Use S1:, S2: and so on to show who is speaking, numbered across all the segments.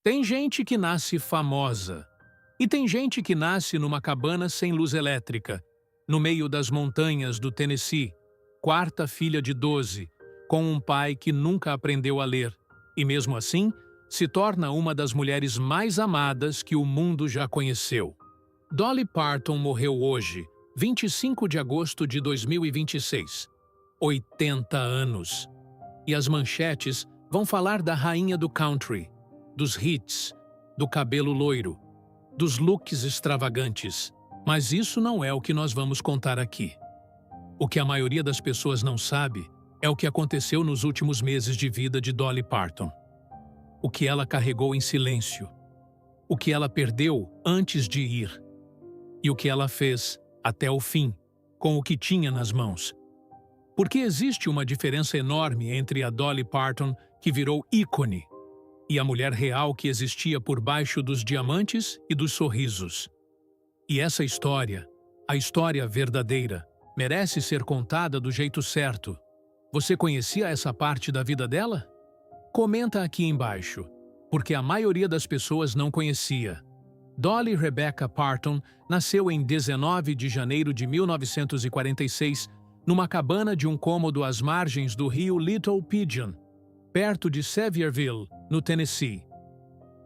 S1: Tem gente que nasce famosa. E tem gente que nasce numa cabana sem luz elétrica, no meio das montanhas do Tennessee, quarta filha de 12, com um pai que nunca aprendeu a ler. E mesmo assim, se torna uma das mulheres mais amadas que o mundo já conheceu. Dolly Parton morreu hoje, 25 de agosto de 2026. 80 anos. E as manchetes vão falar da rainha do country, dos hits, do cabelo loiro, dos looks extravagantes. Mas isso não é o que nós vamos contar aqui. O que a maioria das pessoas não sabe é o que aconteceu nos últimos meses de vida de Dolly Parton. O que ela carregou em silêncio. O que ela perdeu antes de ir. E o que ela fez até o fim, com o que tinha nas mãos. Porque existe uma diferença enorme entre a Dolly Parton, que virou ícone, e a mulher real que existia por baixo dos diamantes e dos sorrisos. E essa história, a história verdadeira, merece ser contada do jeito certo. Você conhecia essa parte da vida dela? Comenta aqui embaixo, porque a maioria das pessoas não conhecia. Dolly Rebecca Parton nasceu em 19 de janeiro de 1946, numa cabana de um cômodo às margens do rio Little Pigeon, perto de Sevierville, no Tennessee.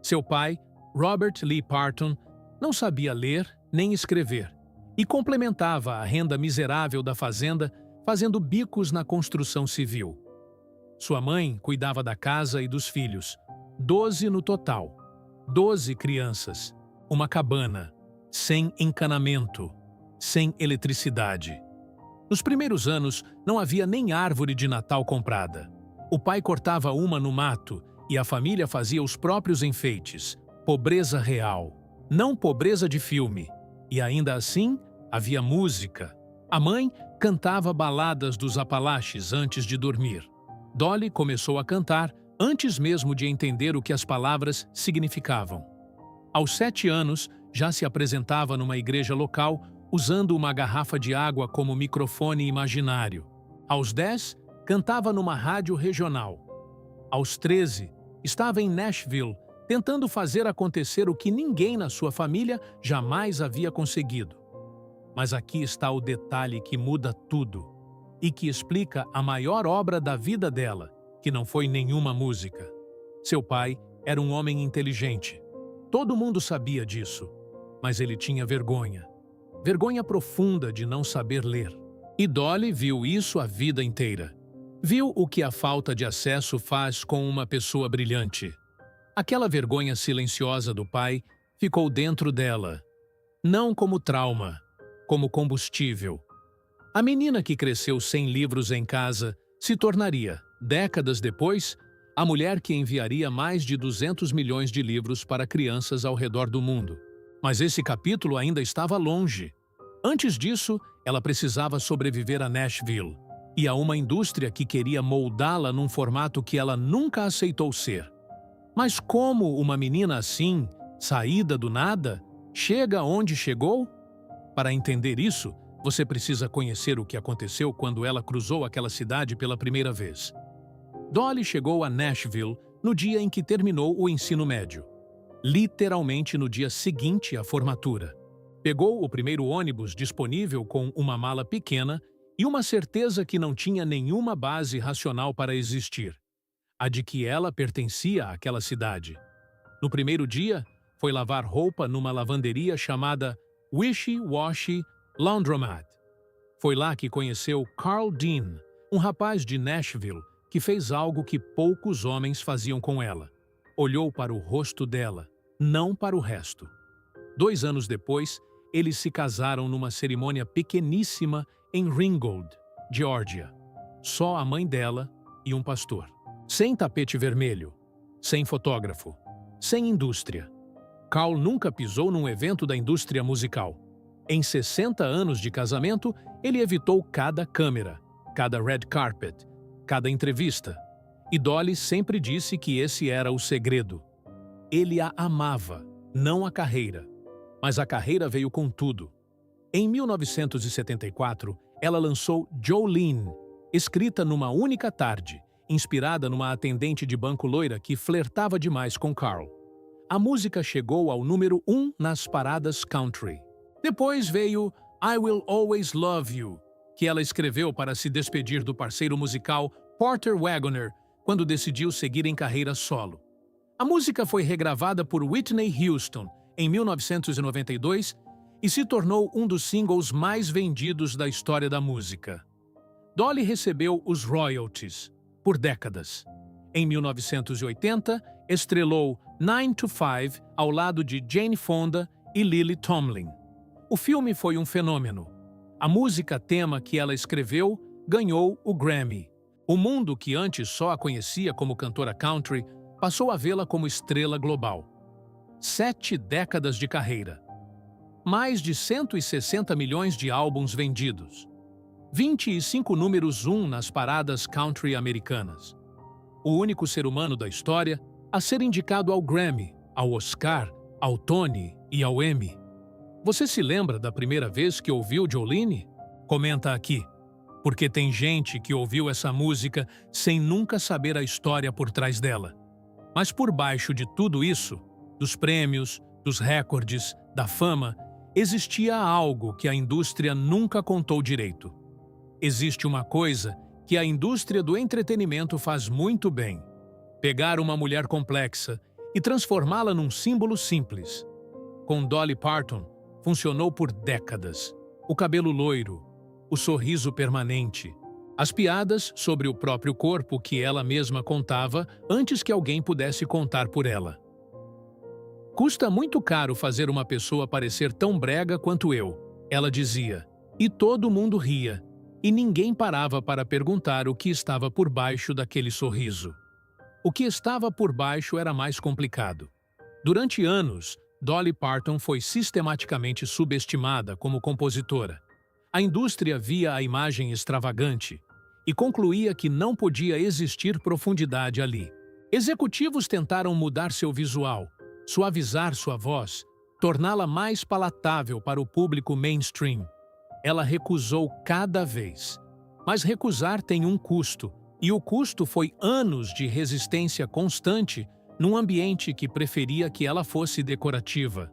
S1: Seu pai, Robert Lee Parton, não sabia ler nem escrever e complementava a renda miserável da fazenda fazendo bicos na construção civil. Sua mãe cuidava da casa e dos filhos, 12 no total, 12 crianças, uma cabana, sem encanamento, sem eletricidade. Nos primeiros anos, não havia nem árvore de Natal comprada. O pai cortava uma no mato e a família fazia os próprios enfeites. Pobreza real, não pobreza de filme. E ainda assim, havia música. A mãe cantava baladas dos Apalaches antes de dormir. Dolly começou a cantar antes mesmo de entender o que as palavras significavam. Aos 7 anos, já se apresentava numa igreja local usando uma garrafa de água como microfone imaginário. Aos 10, cantava numa rádio regional. Aos 13, estava em Nashville, tentando fazer acontecer o que ninguém na sua família jamais havia conseguido. Mas aqui está o detalhe que muda tudo e que explica a maior obra da vida dela, que não foi nenhuma música. Seu pai era um homem inteligente. Todo mundo sabia disso, mas ele tinha vergonha. Vergonha profunda de não saber ler. E Dolly viu isso a vida inteira. Viu o que a falta de acesso faz com uma pessoa brilhante. Aquela vergonha silenciosa do pai ficou dentro dela, não como trauma, como combustível. A menina que cresceu sem livros em casa se tornaria, décadas depois, a mulher que enviaria mais de 200 milhões de livros para crianças ao redor do mundo. Mas esse capítulo ainda estava longe. Antes disso, ela precisava sobreviver a Nashville e a uma indústria que queria moldá-la num formato que ela nunca aceitou ser. Mas como uma menina assim, saída do nada, chega onde chegou? Para entender isso, você precisa conhecer o que aconteceu quando ela cruzou aquela cidade pela primeira vez. Dolly chegou a Nashville no dia em que terminou o ensino médio. Literalmente no dia seguinte à formatura. Pegou o primeiro ônibus disponível com uma mala pequena e uma certeza que não tinha nenhuma base racional para existir. A de que ela pertencia àquela cidade. No primeiro dia, foi lavar roupa numa lavanderia chamada Wishy Washy Laundromat. Foi lá que conheceu Carl Dean, um rapaz de Nashville que fez algo que poucos homens faziam com ela. Olhou para o rosto dela, não para o resto. 2 anos depois, eles se casaram numa cerimônia pequeníssima em Ringgold, Geórgia. Só a mãe dela e um pastor. Sem tapete vermelho, sem fotógrafo, sem indústria. Carl nunca pisou num evento da indústria musical. Em 60 anos de casamento, ele evitou cada câmera, cada red carpet, cada entrevista. E Dolly sempre disse que esse era o segredo. Ele a amava, não a carreira. Mas a carreira veio com tudo. Em 1974, ela lançou Jolene, escrita numa única tarde, inspirada numa atendente de banco loira que flertava demais com Carl. a música chegou ao número 1 nas paradas country. Depois veio I Will Always Love You, que ela escreveu para se despedir do parceiro musical Porter Wagoner quando decidiu seguir em carreira solo. A música foi regravada por Whitney Houston em 1992 e se tornou um dos singles mais vendidos da história da música. Dolly recebeu os royalties por décadas. Em 1980, estrelou 9 to 5 ao lado de Jane Fonda e Lily Tomlin. O filme foi um fenômeno. A música tema que ela escreveu ganhou o Grammy. O mundo, que antes só a conhecia como cantora country, passou a vê-la como estrela global. 7 décadas de carreira. Mais de 160 milhões de álbuns vendidos. 25 números 1 nas paradas country americanas. O único ser humano da história a ser indicado ao Grammy, ao Oscar, ao Tony e ao Emmy. Você se lembra da primeira vez que ouviu Jolene? Comenta aqui, porque tem gente que ouviu essa música sem nunca saber a história por trás dela. Mas por baixo de tudo isso, dos prêmios, dos recordes, da fama, existia algo que a indústria nunca contou direito. Existe uma coisa que a indústria do entretenimento faz muito bem: pegar uma mulher complexa e transformá-la num símbolo simples. Com Dolly Parton, funcionou por décadas. O cabelo loiro, o sorriso permanente, as piadas sobre o próprio corpo que ela mesma contava antes que alguém pudesse contar por ela. Custa muito caro fazer uma pessoa parecer tão brega quanto eu, ela dizia, e todo mundo ria, e ninguém parava para perguntar o que estava por baixo daquele sorriso. O que estava por baixo era mais complicado. Durante anos, Dolly Parton foi sistematicamente subestimada como compositora. A indústria via a imagem extravagante e concluía que não podia existir profundidade ali. Executivos tentaram mudar seu visual, suavizar sua voz, torná-la mais palatável para o público mainstream. Ela recusou cada vez. Mas recusar tem um custo, e o custo foi anos de resistência constante num ambiente que preferia que ela fosse decorativa.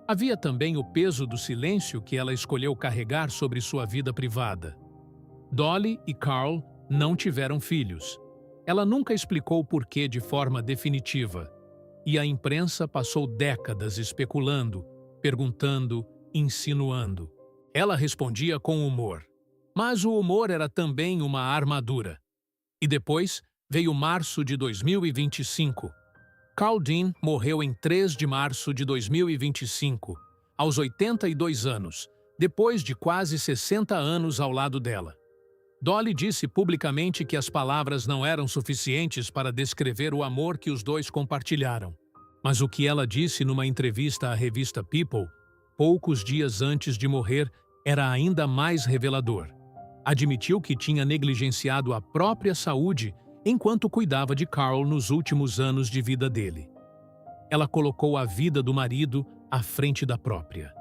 S1: Havia também o peso do silêncio que ela escolheu carregar sobre sua vida privada. Dolly e Carl não tiveram filhos. Ela nunca explicou o porquê de forma definitiva. E a imprensa passou décadas especulando, perguntando, insinuando. Ela respondia com humor. Mas o humor era também uma armadura. E depois veio março de 2025. Carl Dean morreu em 3 de março de 2025, aos 82 anos, depois de quase 60 anos ao lado dela. Dolly disse publicamente que as palavras não eram suficientes para descrever o amor que os dois compartilharam. Mas o que ela disse numa entrevista à revista People, poucos dias antes de morrer, era ainda mais revelador. Admitiu que tinha negligenciado a própria saúde enquanto cuidava de Carl nos últimos anos de vida dele. Ela colocou a vida do marido à frente da própria.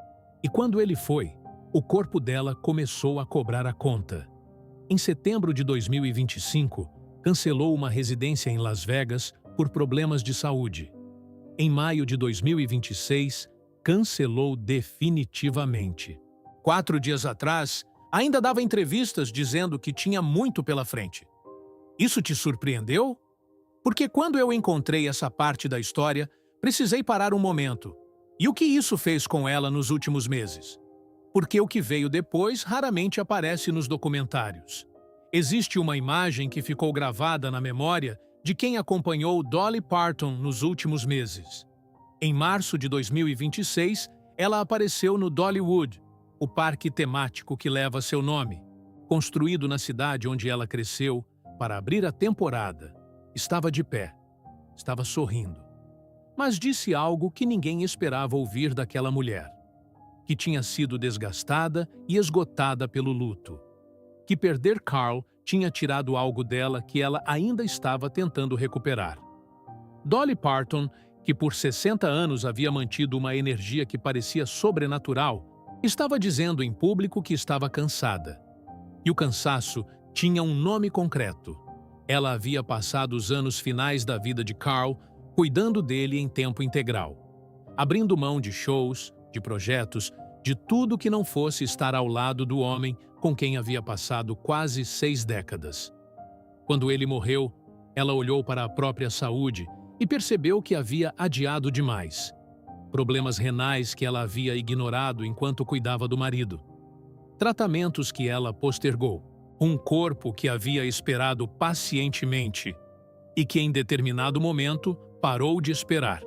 S1: E quando ele foi, o corpo dela começou a cobrar a conta. Em setembro de 2025, cancelou uma residência em Las Vegas por problemas de saúde. Em maio de 2026, cancelou definitivamente. 4 dias atrás, ainda dava entrevistas dizendo que tinha muito pela frente. Isso te surpreendeu? Porque quando eu encontrei essa parte da história, precisei parar um momento. E o que isso fez com ela nos últimos meses? Porque o que veio depois raramente aparece nos documentários. Existe uma imagem que ficou gravada na memória de quem acompanhou Dolly Parton nos últimos meses. Em março de 2026, ela apareceu no Dollywood, o parque temático que leva seu nome, construído na cidade onde ela cresceu, para abrir a temporada. Estava de pé, estava sorrindo. Mas disse algo que ninguém esperava ouvir daquela mulher. Que tinha sido desgastada e esgotada pelo luto. Que perder Carl tinha tirado algo dela que ela ainda estava tentando recuperar. Dolly Parton, que por 60 anos havia mantido uma energia que parecia sobrenatural, estava dizendo em público que estava cansada. E o cansaço tinha um nome concreto. Ela havia passado os anos finais da vida de Carl cuidando dele em tempo integral, abrindo mão de shows, de projetos, de tudo que não fosse estar ao lado do homem com quem havia passado quase 6 décadas. Quando ele morreu, ela olhou para a própria saúde e percebeu que havia adiado demais. Problemas renais que ela havia ignorado enquanto cuidava do marido. Tratamentos que ela postergou. Um corpo que havia esperado pacientemente e que, em determinado momento, parou de esperar.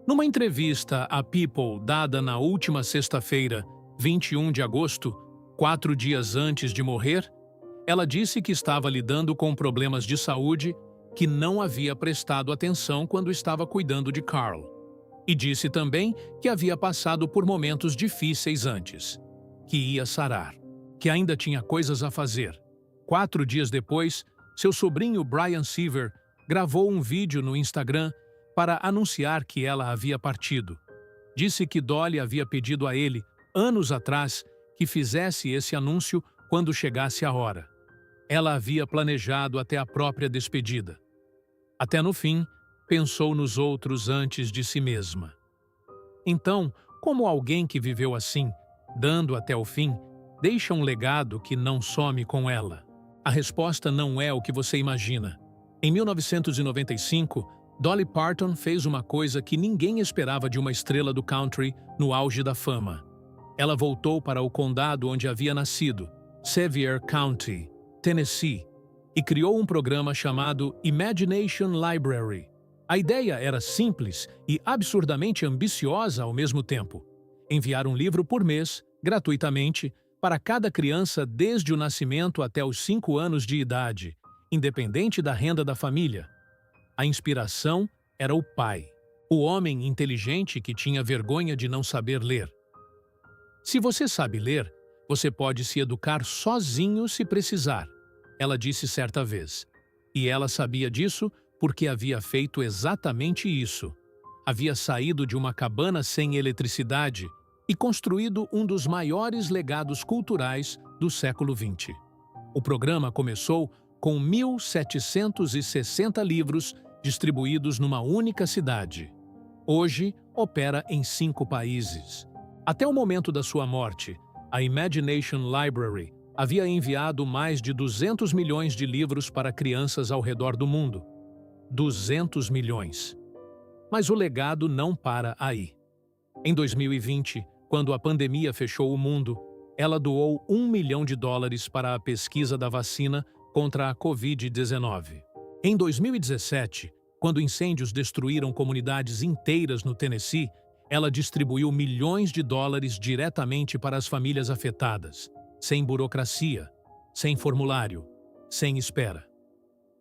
S1: Numa entrevista à People dada na última sexta-feira, 21 de agosto, 4 dias antes de morrer, ela disse que estava lidando com problemas de saúde que não havia prestado atenção quando estava cuidando de Carl. E disse também que havia passado por momentos difíceis antes, que ia sarar, que ainda tinha coisas a fazer. 4 dias depois, seu sobrinho Brian Seaver gravou um vídeo no Instagram para anunciar que ela havia partido. Disse que Dolly havia pedido a ele, anos atrás, que fizesse esse anúncio quando chegasse a hora. Ela havia planejado até a própria despedida. Até no fim, pensou nos outros antes de si mesma. Então, como alguém que viveu assim, dando até o fim, deixa um legado que não some com ela? A resposta não é o que você imagina. Em 1995, Dolly Parton fez uma coisa que ninguém esperava de uma estrela do country no auge da fama. Ela voltou para o condado onde havia nascido, Sevier County, Tennessee, e criou um programa chamado Imagination Library. A ideia era simples e absurdamente ambiciosa ao mesmo tempo. Enviar um livro por mês, gratuitamente, para cada criança desde o nascimento até os 5 anos de idade, independente da renda da família. A inspiração era o pai, o homem inteligente que tinha vergonha de não saber ler. Se você sabe ler, você pode se educar sozinho se precisar, ela disse certa vez. E ela sabia disso porque havia feito exatamente isso. Havia saído de uma cabana sem eletricidade e construído um dos maiores legados culturais do século XX. O programa começou com 1.760 livros distribuídos numa única cidade. Hoje, opera em 5 países. Até o momento da sua morte, a Imagination Library havia enviado mais de 200 milhões de livros para crianças ao redor do mundo. 200 milhões. Mas o legado não para aí. Em 2020, quando a pandemia fechou o mundo, ela doou $1 milhão para a pesquisa da vacina contra a Covid-19. Em 2017, quando incêndios destruíram comunidades inteiras no Tennessee, ela distribuiu milhões de dólares diretamente para as famílias afetadas, sem burocracia, sem formulário, sem espera.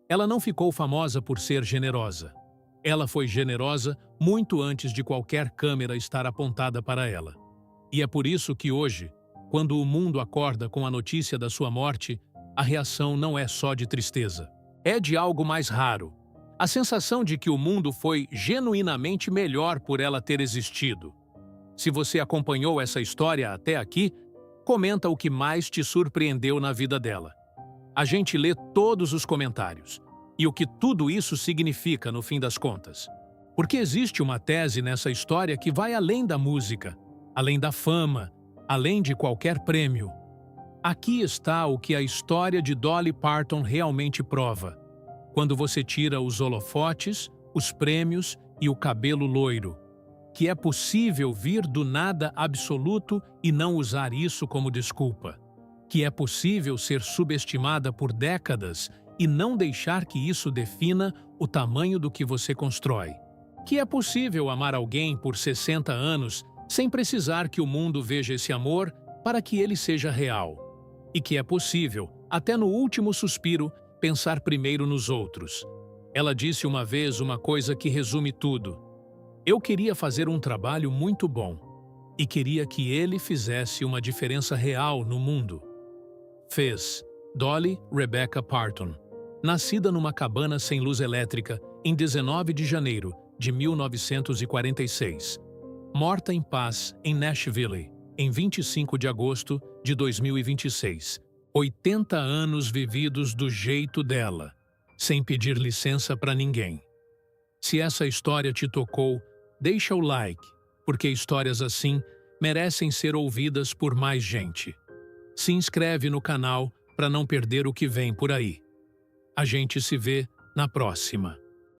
S1: Ela não ficou famosa por ser generosa. Ela foi generosa muito antes de qualquer câmera estar apontada para ela. E é por isso que hoje, quando o mundo acorda com a notícia da sua morte, a reação não é só de tristeza. É de algo mais raro. A sensação de que o mundo foi genuinamente melhor por ela ter existido. Se você acompanhou essa história até aqui, comenta o que mais te surpreendeu na vida dela. A gente lê todos os comentários. E o que tudo isso significa no fim das contas. Porque existe uma tese nessa história que vai além da música, além da fama, além de qualquer prêmio. Aqui está o que a história de Dolly Parton realmente prova. Quando você tira os holofotes, os prêmios e o cabelo loiro, que é possível vir do nada absoluto e não usar isso como desculpa. Que é possível ser subestimada por décadas e não deixar que isso defina o tamanho do que você constrói. Que é possível amar alguém por 60 anos sem precisar que o mundo veja esse amor para que ele seja real. E que é possível, até no último suspiro, pensar primeiro nos outros. Ela disse uma vez uma coisa que resume tudo. Eu queria fazer um trabalho muito bom e queria que ele fizesse uma diferença real no mundo. Fez. Dolly Rebecca Parton. Nascida numa cabana sem luz elétrica em 19 de janeiro de 1946. Morta em paz em Nashville, em 25 de agosto de 2026. 80 anos vividos do jeito dela, sem pedir licença para ninguém. Se essa história te tocou, deixa o like, porque histórias assim merecem ser ouvidas por mais gente. Se inscreve no canal para não perder o que vem por aí. A gente se vê na próxima.